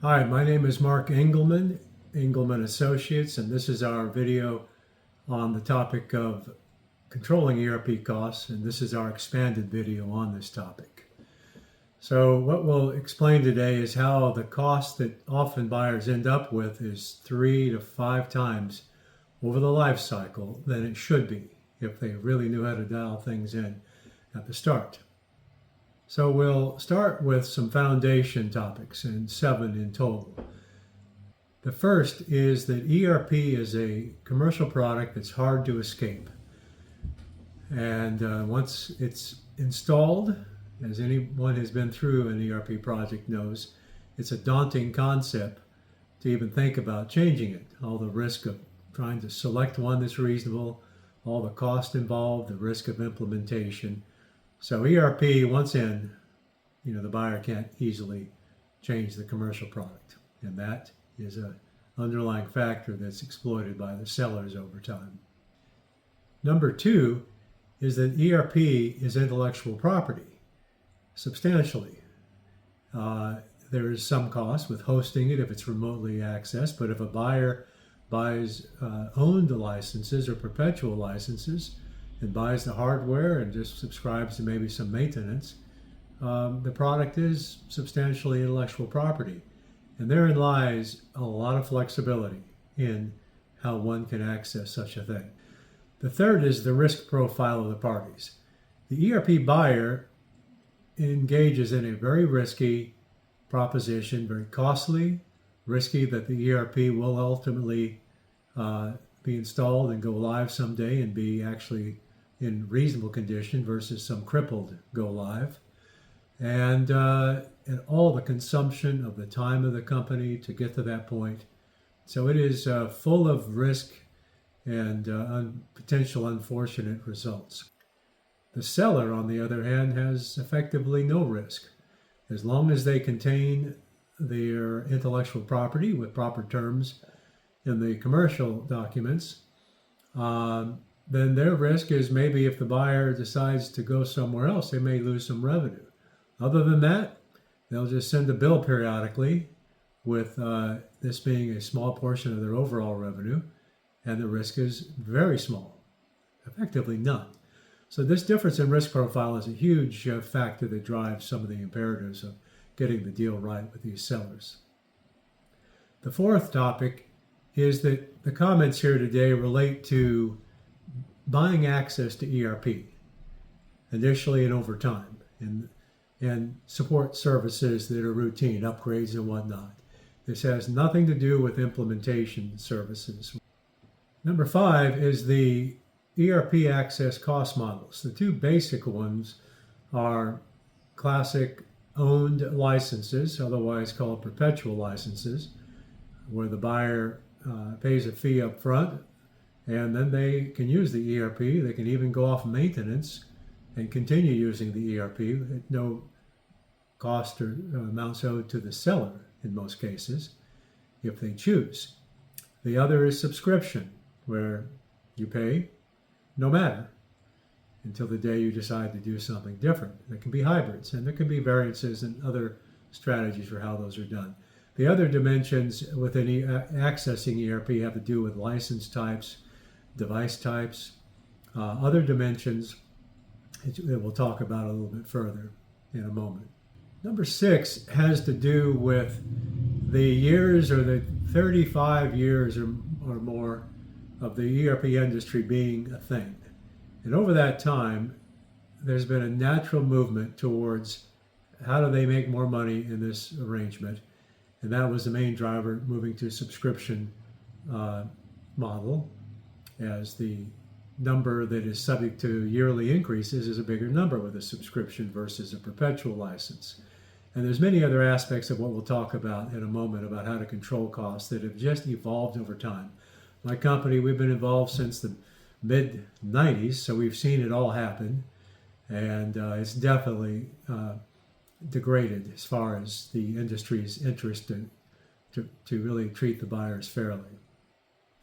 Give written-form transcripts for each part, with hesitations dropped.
Hi, my name is Mark Engleman, Engleman Associates, and this is our video on the topic of controlling ERP costs, and this is our expanded video on this topic. So what we'll explain today is how the cost that often buyers end up with is 3 to 5 times over the life cycle than it should be if they really knew how to dial things in at the start. So we'll start with some foundation topics, and 7 in total. The first is that ERP is a commercial product that's hard to escape. And once it's installed, as anyone who's been through an ERP project knows, it's a daunting concept to even think about changing it. All the risk of trying to select one that's reasonable, all the cost involved, the risk of implementation. So ERP, once in, the buyer can't easily change the commercial product. And that is an underlying factor that's exploited by the sellers over time. Number 2 is that ERP is intellectual property, substantially. There is some cost with hosting it if it's remotely accessed, but if a buyer buys owned licenses or perpetual licenses and buys the hardware and just subscribes to maybe some maintenance, the product is substantially intellectual property. And therein lies a lot of flexibility in how one can access such a thing. The third is the risk profile of the parties. The ERP buyer engages in a very risky proposition, very costly, risky that the ERP will ultimately be installed and go live someday and be actually in reasonable condition versus some crippled go live. And all the consumption of the time of the company to get to that point. So it is full of risk and potential unfortunate results. The seller, on the other hand, has effectively no risk. As long as they contain their intellectual property with proper terms in the commercial documents, then their risk is maybe if the buyer decides to go somewhere else, they may lose some revenue. Other than that, they'll just send a bill periodically with this being a small portion of their overall revenue, and the risk is very small, effectively none. So this difference in risk profile is a huge factor that drives some of the imperatives of getting the deal right with these sellers. The fourth topic is that the comments here today relate to buying access to ERP, initially and over time, and support services that are routine, upgrades and whatnot. This has nothing to do with implementation services. Number 5 is the ERP access cost models. The 2 basic ones are classic owned licenses, otherwise called perpetual licenses, where the buyer pays a fee up front, and then they can use the ERP. They can even go off maintenance and continue using the ERP at no cost or amounts owed to the seller in most cases, if they choose. The other is subscription, where you pay no matter until the day you decide to do something different. There can be hybrids, and there can be variances and other strategies for how those are done. The other dimensions within accessing ERP have to do with license types, device types, other dimensions that we'll talk about a little bit further in a moment. Number 6 has to do with the years, or the 35 years or more of the ERP industry being a thing. And over that time, there's been a natural movement towards how do they make more money in this arrangement. And that was the main driver, moving to a subscription model, as the number that is subject to yearly increases is a bigger number with a subscription versus a perpetual license. And there's many other aspects of what we'll talk about in a moment about how to control costs that have just evolved over time. My company, we've been involved since the mid-90s, so we've seen it all happen, and it's definitely degraded as far as the industry's interest to really treat the buyers fairly.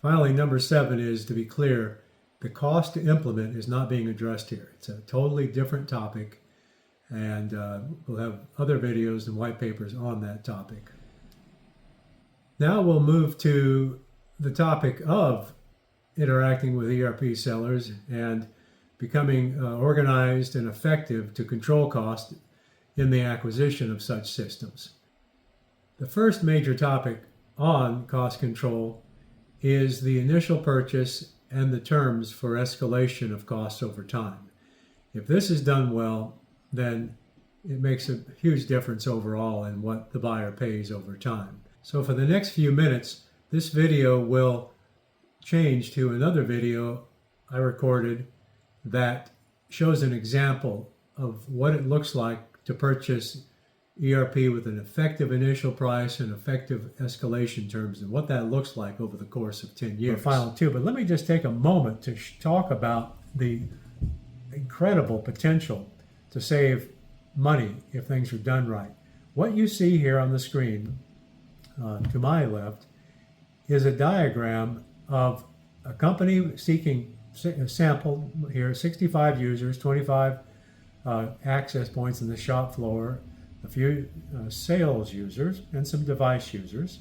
Finally, number 7 is, to be clear, the cost to implement is not being addressed here. It's a totally different topic, and we'll have other videos and white papers on that topic. Now we'll move to the topic of interacting with ERP sellers and becoming organized and effective to control cost in the acquisition of such systems. The first major topic on cost control is the initial purchase and the terms for escalation of costs over time. If this is done well, then it makes a huge difference overall in what the buyer pays over time. So for the next few minutes, this video will change to another video I recorded that shows an example of what it looks like to purchase ERP with an effective initial price and effective escalation terms, and what that looks like over the course of 10 years. Final two, but let me just take a moment to talk about the incredible potential to save money if things are done right. What you see here on the screen to my left is a diagram of a company seeking a sample here, 65 users, 25 access points in the shop floor, a few sales users, and some device users.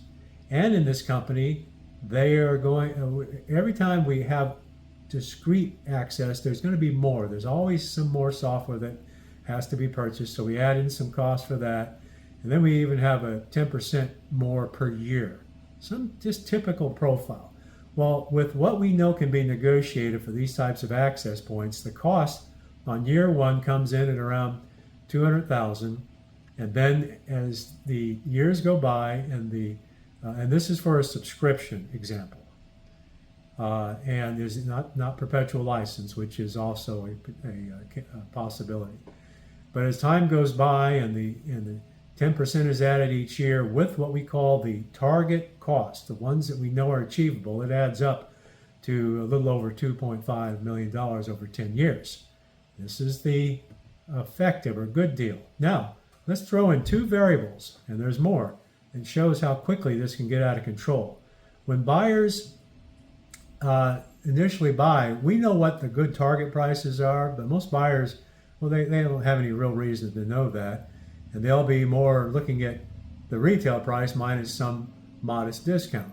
And in this company, they are going, every time we have discrete access, there's going to be more. There's always some more software that has to be purchased, so we add in some cost for that. And then we even have a 10% more per year. Some just typical profile. Well, with what we know can be negotiated for these types of access points, the cost on year one comes in at around $200,000. And then as the years go by, and this is for a subscription example, and is not perpetual license, which is also a possibility. But as time goes by and the 10% is added each year with what we call the target cost, the ones that we know are achievable, it adds up to a little over $2.5 million over 10 years. This is the effective or good deal. Now, let's throw in two variables, and there's more. It shows how quickly this can get out of control. When buyers initially buy, we know what the good target prices are, but most buyers, well, they don't have any real reason to know that. And they'll be more looking at the retail price minus some modest discount.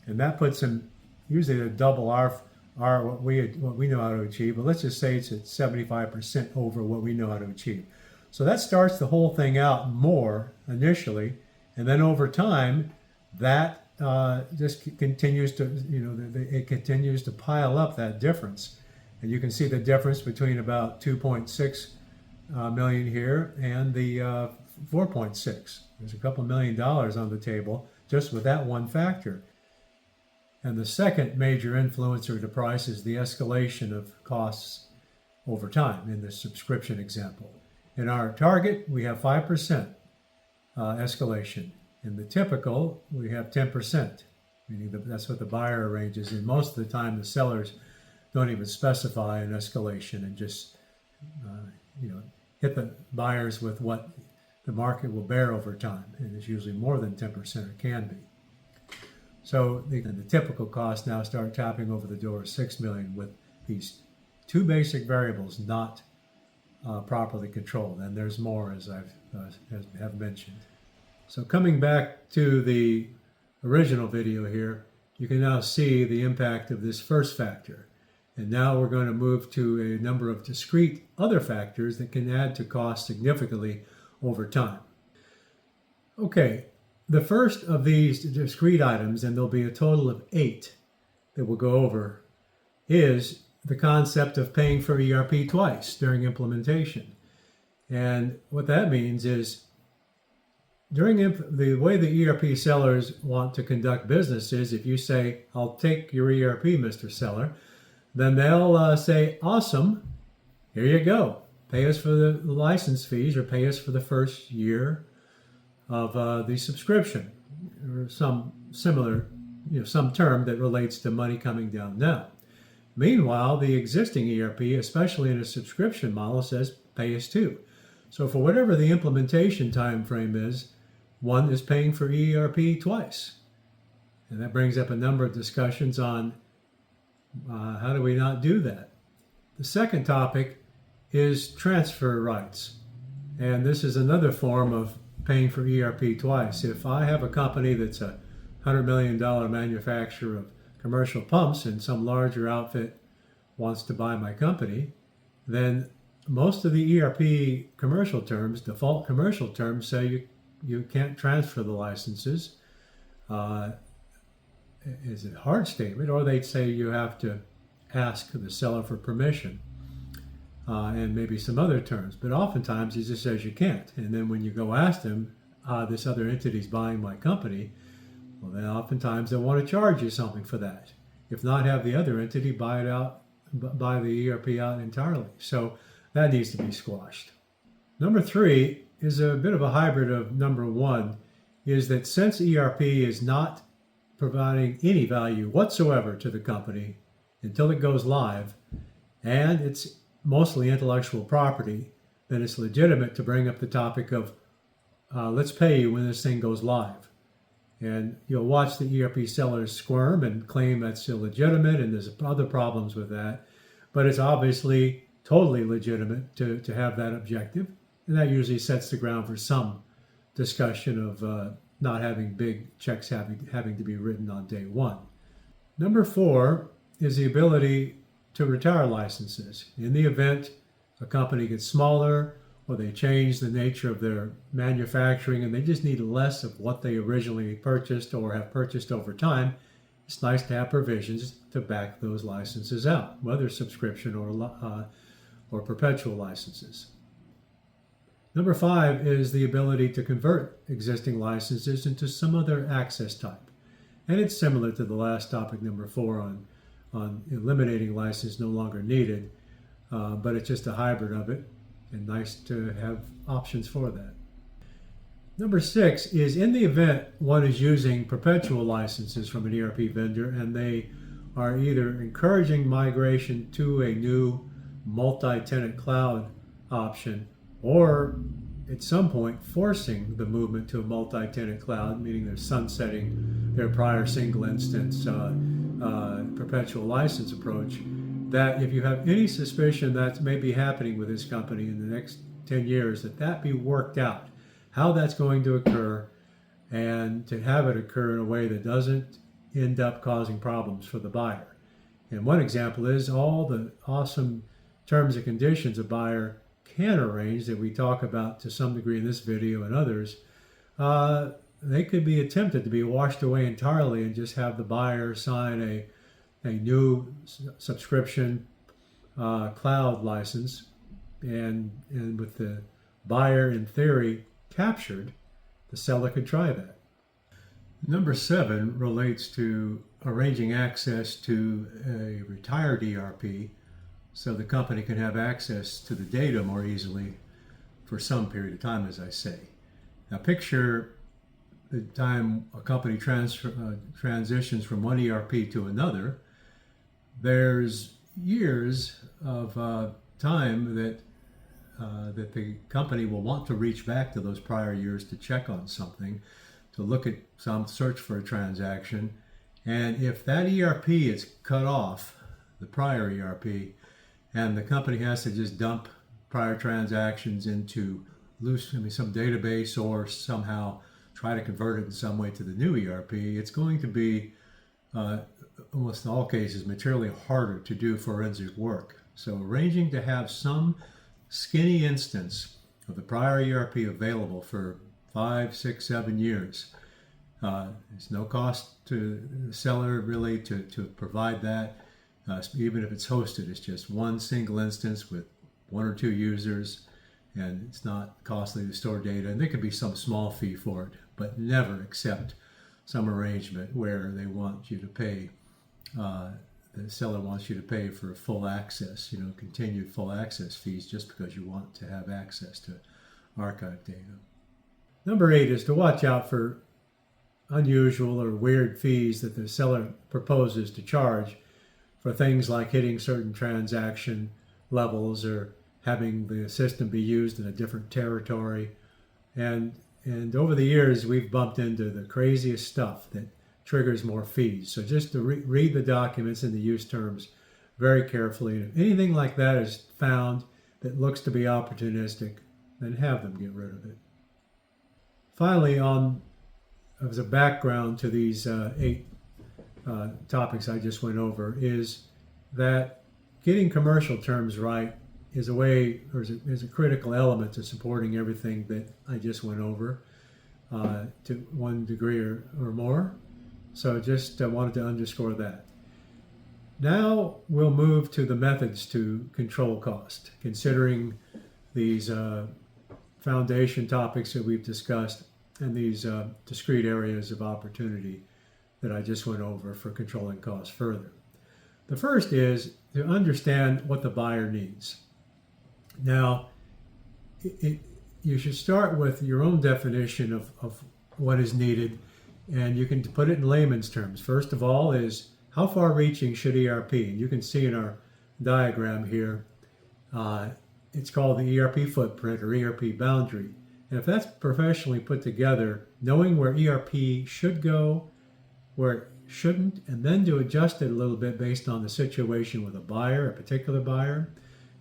And that puts them usually at double our what we know how to achieve. But let's just say it's at 75% over what we know how to achieve. So that starts the whole thing out more initially, and then over time, that just continues to, it continues to pile up that difference. And you can see the difference between about 2.6 million here and the 4.6. There's a couple $1 million on the table just with that one factor. And the second major influencer to price is the escalation of costs over time in the subscription example. In our target, we have 5% escalation. In the typical, we have 10%, meaning that's what the buyer arranges. And most of the time, the sellers don't even specify an escalation and just hit the buyers with what the market will bear over time. And it's usually more than 10%, or can be. So the typical costs now start tapping over the door of $6 million with these two basic variables not properly controlled. And there's more, as I have mentioned. So coming back to the original video here, you can now see the impact of this first factor. And now we're going to move to a number of discrete other factors that can add to cost significantly over time. Okay, the first of these discrete items, and there'll be a total of 8 that we'll go over, is the concept of paying for ERP twice during implementation. And what that means is during the way the ERP sellers want to conduct business is if you say, "I'll take your ERP, Mr. Seller," then they'll say, "Awesome, here you go. Pay us for the license fees or pay us for the first year of the subscription," or some similar, some term that relates to money coming down now. Meanwhile, the existing ERP, especially in a subscription model, says pay us too. So for whatever the implementation time frame is, one is paying for ERP twice. And that brings up a number of discussions on how do we not do that. The second topic is transfer rights. And this is another form of paying for ERP twice. If I have a company that's $100 million manufacturer of commercial pumps and some larger outfit wants to buy my company, then most of the ERP commercial terms, default commercial terms, say you can't transfer the licenses. Is it a hard statement, or they'd say you have to ask the seller for permission, and maybe some other terms. But oftentimes he just says you can't. And then when you go ask them, this other entity's buying my company, well, then oftentimes they'll want to charge you something for that. If not, have the other entity buy it out, buy the ERP out entirely. So that needs to be squashed. Number 3 is a bit of a hybrid of number 1, is that since ERP is not providing any value whatsoever to the company until it goes live, and it's mostly intellectual property, then it's legitimate to bring up the topic of let's pay you when this thing goes live. And you'll watch the ERP sellers squirm and claim that's illegitimate, and there's other problems with that. But it's obviously totally legitimate to have that objective. And that usually sets the ground for some discussion of not having big checks having to be written on day one. Number 4 is the ability to retire licenses. In the event a company gets smaller, or they change the nature of their manufacturing and they just need less of what they originally purchased or have purchased over time, it's nice to have provisions to back those licenses out, whether subscription or perpetual licenses. Number 5 is the ability to convert existing licenses into some other access type. And it's similar to the last topic, number 4, on eliminating license no longer needed, but it's just a hybrid of it, and nice to have options for that. Number 6 is in the event one is using perpetual licenses from an ERP vendor and they are either encouraging migration to a new multi-tenant cloud option, or at some point forcing the movement to a multi-tenant cloud, meaning they're sunsetting their prior single instance perpetual license approach, that if you have any suspicion that may be happening with this company in the next 10 years, that be worked out, how that's going to occur, and to have it occur in a way that doesn't end up causing problems for the buyer. And one example is all the awesome terms and conditions a buyer can arrange that we talk about to some degree in this video and others. They could be attempted to be washed away entirely and just have the buyer sign a new subscription cloud license, and with the buyer in theory captured, the seller could try that. Number 7 relates to arranging access to a retired ERP so the company can have access to the data more easily for some period of time, as I say. Now picture the time a company transitions from one ERP to another. There's years of time that the company will want to reach back to those prior years to check on something, to look at some search for a transaction. And if that ERP is cut off, the prior ERP, and the company has to just dump prior transactions into some database or somehow try to convert it in some way to the new ERP, it's going to be almost in all cases materially harder to do forensic work. So arranging to have some skinny instance of the prior ERP available for 5, 6, 7 years. There's no cost to the seller really to provide that. Even if it's hosted, it's just one single instance with 1 or 2 users, and it's not costly to store data. And there could be some small fee for it, but never accept some arrangement where they want you to pay, the seller wants you to pay for full access, continued full access fees just because you want to have access to archive data. Number 8 is to watch out for unusual or weird fees that the seller proposes to charge for things like hitting certain transaction levels or having the system be used in a different territory. And over the years, we've bumped into the craziest stuff that triggers more fees. So just to read the documents and the use terms very carefully. And if anything like that is found that looks to be opportunistic, then have them get rid of it. Finally, on as a background to these 8 topics I just went over, is that getting commercial terms right is a way, or is a critical element to supporting everything that I just went over to one degree or more. So just wanted to underscore that. Now we'll move to the methods to control cost, considering these foundation topics that we've discussed and these discrete areas of opportunity that I just went over for controlling costs further. The first is to understand what the buyer needs. Now, you should start with your own definition of what is needed, and you can put it in layman's terms. First of all is, how far-reaching should ERP? And you can see in our diagram here, it's called the ERP footprint or ERP boundary. And if that's professionally put together, knowing where ERP should go, where it shouldn't, and then to adjust it a little bit based on the situation with a buyer, a particular buyer,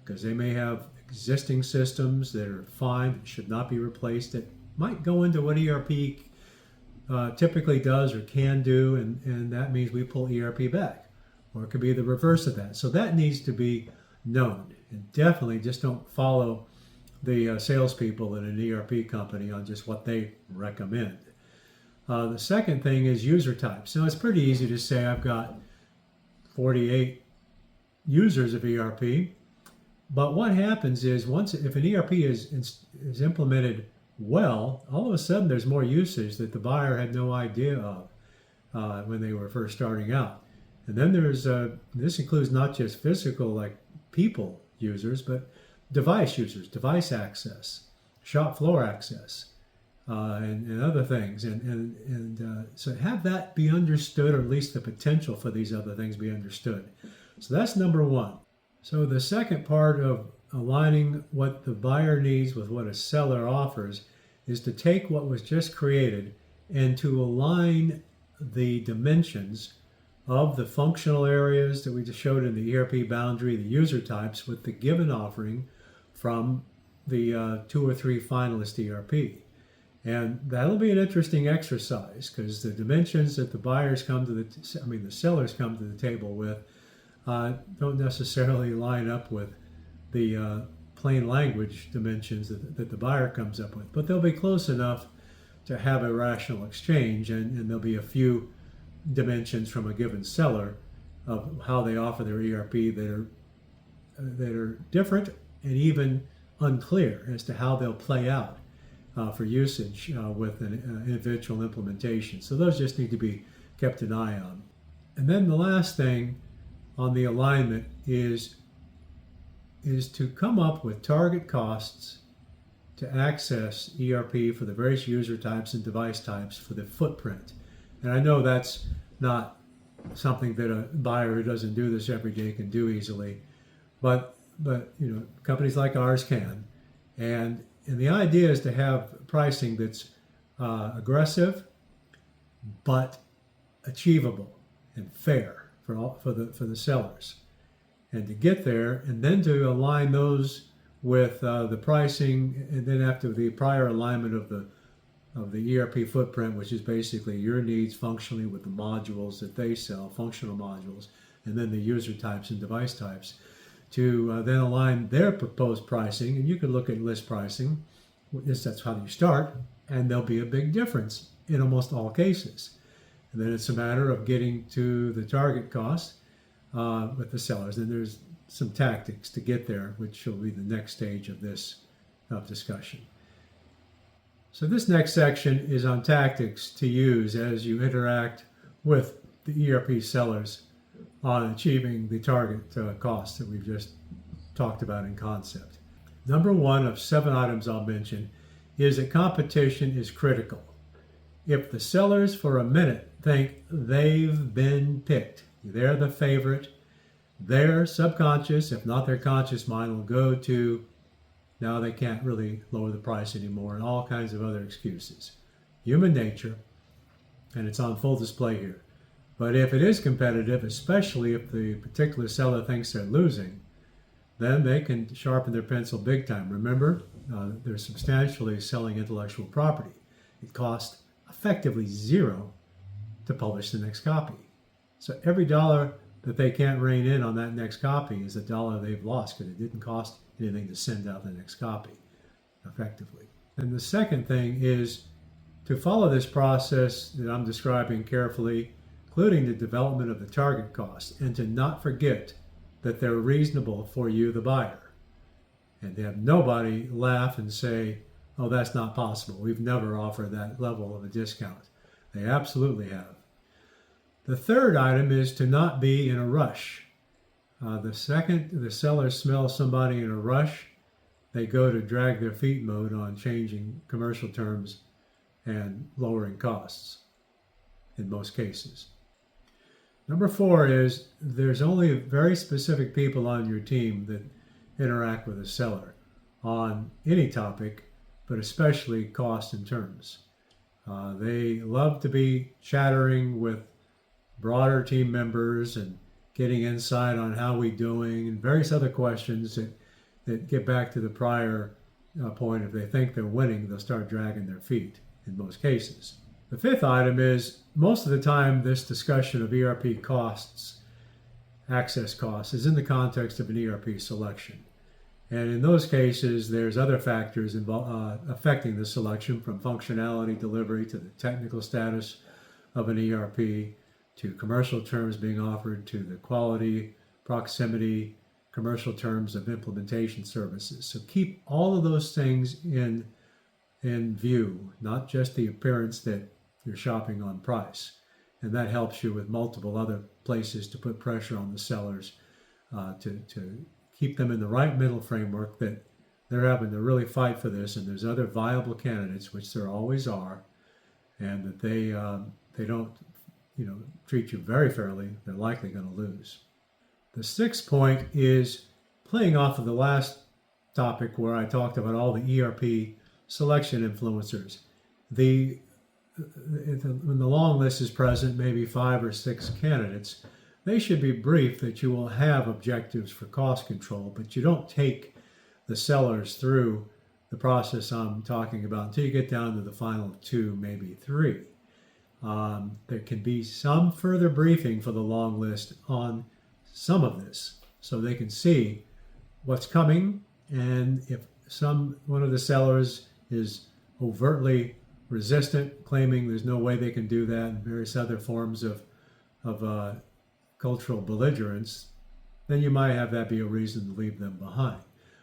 because they may have existing systems that are fine, should not be replaced, that might go into what ERP typically does or can do, and that means we pull ERP back. Or it could be the reverse of that. So that needs to be known. And definitely just don't follow the salespeople in an ERP company on just what they recommend. The second thing is user types. Now it's pretty easy to say I've got 48 users of ERP, but what happens is if an ERP is implemented well, all of a sudden there's more usage that the buyer had no idea of when they were first starting out. And then there's this includes not just physical, like people users, but device users, device access, shop floor access, and other things. And so have that be understood, or at least the potential for these other things be understood. So that's number one. So the second part of aligning what the buyer needs with what a seller offers is to take what was just created and to align the dimensions of the functional areas that we just showed in the ERP boundary, the user types, with the given offering from the 2 or 3 finalist ERP. And that'll be an interesting exercise, because the dimensions that the sellers come to the table with don't necessarily line up with the plain language dimensions that the buyer comes up with, but they'll be close enough to have a rational exchange, and there'll be a few dimensions from a given seller of how they offer their ERP that are different and even unclear as to how they'll play out for usage with an individual implementation. So those just need to be kept an eye on. And then the last thing on the alignment is to come up with target costs to access ERP for the various user types and device types for the footprint. And I know that's not something that a buyer who doesn't do this every day can do easily, but companies like ours can. And the idea is to have pricing that's aggressive but achievable and fair for the sellers. And to get there, and then to align those with the pricing, and then after the prior alignment of the ERP footprint, which is basically your needs functionally with the modules that they sell, functional modules, and then the user types and device types, to then align their proposed pricing. And you can look at list pricing. That's how you start, and there'll be a big difference in almost all cases. And then it's a matter of getting to the target cost with the sellers. And there's some tactics to get there, which will be the next stage of this discussion. So this next section is on tactics to use as you interact with the ERP sellers on achieving the target costs that we've just talked about in concept. Number 1 of 7 items I'll mention is that competition is critical. If the sellers for a minute think they've been picked, they're the favorite, their subconscious, if not their conscious mind, will go to now they can't really lower the price anymore and all kinds of other excuses. Human nature, and it's on full display here. But if it is competitive, especially if the particular seller thinks they're losing, then they can sharpen their pencil big time. Remember, they're substantially selling intellectual property. It costs effectively zero to publish the next copy. So every dollar that they can't rein in on that next copy is a dollar they've lost because it didn't cost anything to send out the next copy effectively. And the second thing is to follow this process that I'm describing carefully, including the development of the target cost, and to not forget that they're reasonable for you, the buyer. And to have nobody laugh and say, oh, that's not possible. We've never offered that level of a discount. They absolutely have. The third item is to not be in a rush. The second the seller smells somebody in a rush, they go to drag their feet mode on changing commercial terms and lowering costs in most cases. Number 4 is there's only very specific people on your team that interact with a seller on any topic, but especially cost and terms. They love to be chattering with broader team members and getting insight on how we're doing and various other questions that get back to the prior point. If they think they're winning, they'll start dragging their feet in most cases. The fifth item is most of the time this discussion of ERP costs, access costs, is in the context of an ERP selection. And in those cases, there's other factors affecting the selection, from functionality delivery to the technical status of an ERP, to commercial terms being offered, to the quality, proximity, commercial terms of implementation services. So keep all of those things in view, not just the appearance that you're shopping on price. And that helps you with multiple other places to put pressure on the sellers to keep them in the right mental framework that they're having to really fight for this, and there's other viable candidates, which there always are, and that they don't treat you very fairly. They're likely going to lose. The sixth point is playing off of the last topic where I talked about all the ERP selection influencers. When the long list is present, maybe 5 or 6 candidates, they should be briefed that you will have objectives for cost control, but you don't take the sellers through the process I'm talking about until you get down to the final 2, maybe 3. There can be some further briefing for the long list on some of this so they can see what's coming, and if one of the sellers is overtly resistant, claiming there's no way they can do that, and various other forms of cultural belligerence, then you might have that be a reason to leave them behind.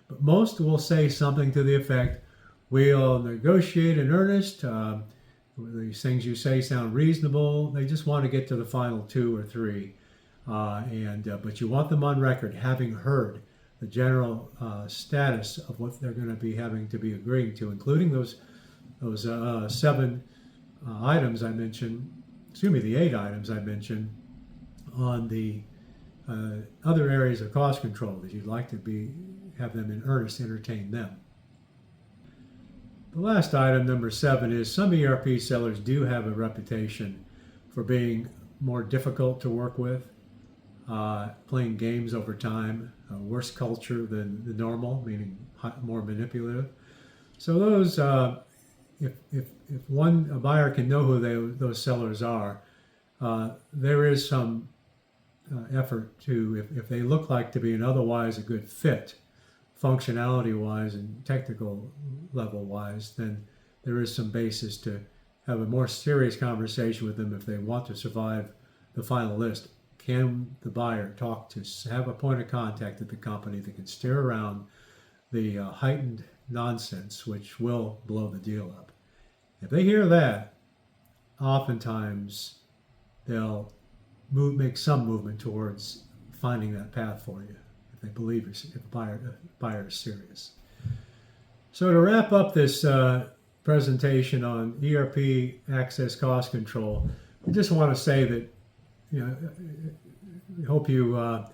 But most will say something to the effect, we'll negotiate in earnest, these things you say sound reasonable, they just want to get to the final 2 or 3, but you want them on record having heard the general status of what they're going to be having to be agreeing to, including those 7 items I mentioned, the 8 items I mentioned on the other areas of cost control that you'd like to have them in earnest entertain them. The last item, number 7, is some ERP sellers do have a reputation for being more difficult to work with, playing games over time, worse culture than the normal, meaning more manipulative. So those, if a buyer can know who those sellers are, there is some effort to, if they look like to be an otherwise a good fit, functionality-wise and technical level-wise, then there is some basis to have a more serious conversation with them if they want to survive the final list. Can the buyer have a point of contact at the company that can steer around the heightened nonsense which will blow the deal up? If they hear that, oftentimes they'll make some movement towards finding that path for you if they believe if the buyer is serious. So to wrap up this presentation on ERP access cost control, I just want to say that I hope you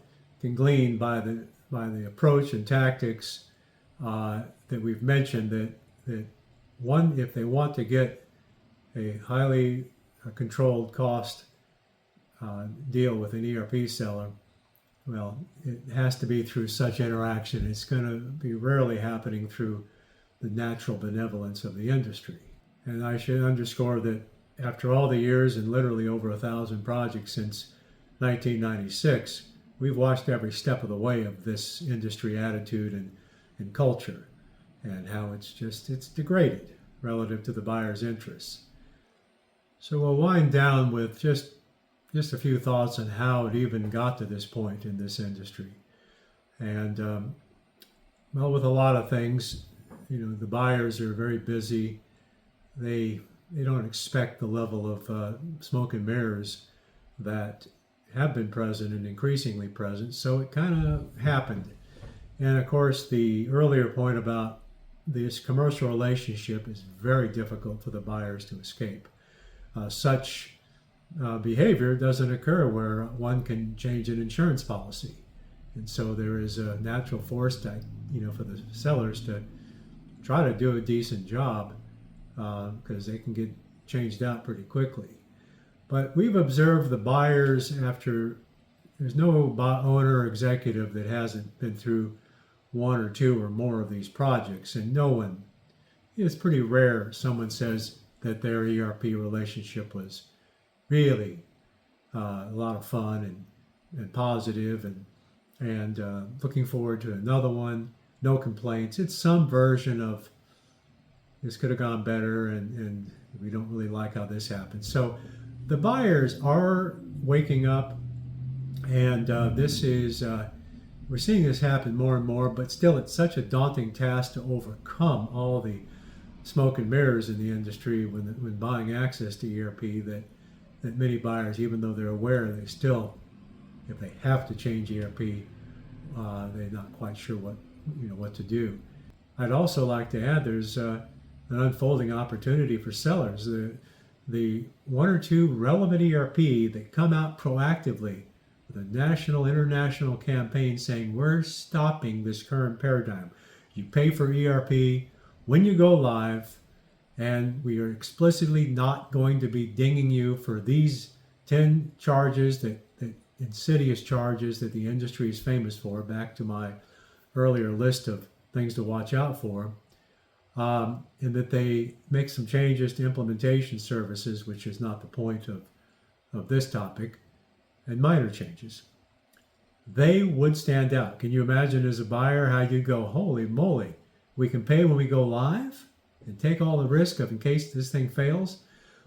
can glean by the approach and tactics that we've mentioned that one, if they want to get a highly controlled cost deal with an ERP seller, well, it has to be through such interaction. It's going to be rarely happening through the natural benevolence of the industry. And I should underscore that after all the years and literally over 1,000 projects since 1996, we've watched every step of the way of this industry attitude and culture, and how it's degraded relative to the buyer's interests. So we'll wind down with just a few thoughts on how it even got to this point in this industry. And well, with a lot of things, the buyers are very busy. They don't expect the level of smoke and mirrors that have been present and increasingly present, so it kind of happened. And of course, the earlier point about this commercial relationship is very difficult for the buyers to escape. Such behavior doesn't occur where one can change an insurance policy. And so there is a natural force for the sellers to try to do a decent job, because they can get changed out pretty quickly. But we've observed the buyers there's no owner or executive that hasn't been through one or two or more of these projects, and no one, it's pretty rare someone says that their ERP relationship was really a lot of fun and positive and looking forward to another one, no complaints. It's some version of this could have gone better, and we don't really like how this happened. So the buyers are waking up, and we're seeing this happen more and more, but still it's such a daunting task to overcome all the smoke and mirrors in the industry when buying access to ERP that many buyers, even though they're aware, they still, if they have to change ERP, they're not quite sure what to do. I'd also like to add there's an unfolding opportunity for sellers. The one or two relevant ERP that come out proactively with a national, international campaign saying we're stopping this current paradigm. You pay for ERP when you go live, and we are explicitly not going to be dinging you for these 10 charges, that insidious charges that the industry is famous for, back to my earlier list of things to watch out for, and that they make some changes to implementation services, which is not the point of this topic, and minor changes. They would stand out. Can you imagine as a buyer how you go, holy moly, we can pay when we go live and take all the risk of in case this thing fails?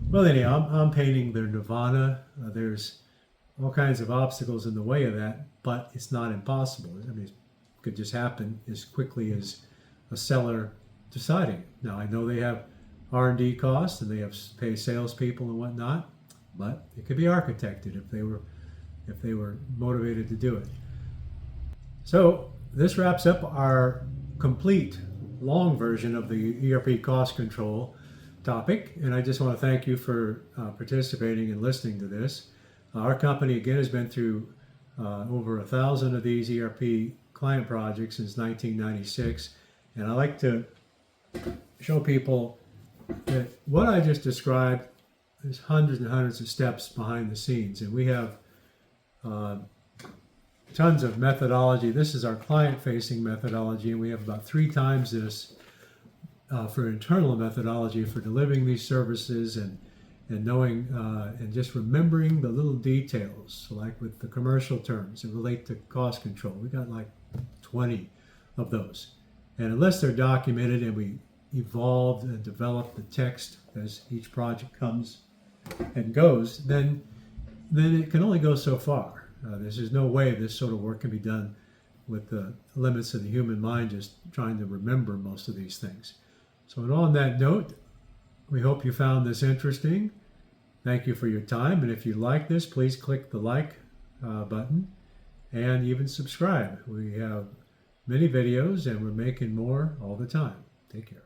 Well, anyhow, I'm painting their nirvana. There's all kinds of obstacles in the way of that, but it's not impossible. I mean, it could just happen as quickly as a seller deciding. Now, I know they have R&D costs and they have to pay salespeople and whatnot, but it could be architected if they were motivated to do it. So this wraps up our complete long version of the ERP cost control topic, and I just want to thank you for participating and listening to this. Our company again has been through over 1,000 of these ERP client projects since 1996, and I like to show people that what I just described is hundreds and hundreds of steps behind the scenes, and we have tons of methodology. This is our client-facing methodology, and we have about 3 times this for internal methodology for delivering these services and knowing and just remembering the little details, like with the commercial terms that relate to cost control. We got like 20 of those, and unless they're documented and we evolved and developed the text as each project comes and goes, then it can only go so far. There's no way this sort of work can be done with the limits of the human mind just trying to remember most of these things. So on that note, we hope you found this interesting. Thank you for your time, and if you like this, please click the like button and even subscribe. We have many videos and we're making more all the time. Take care.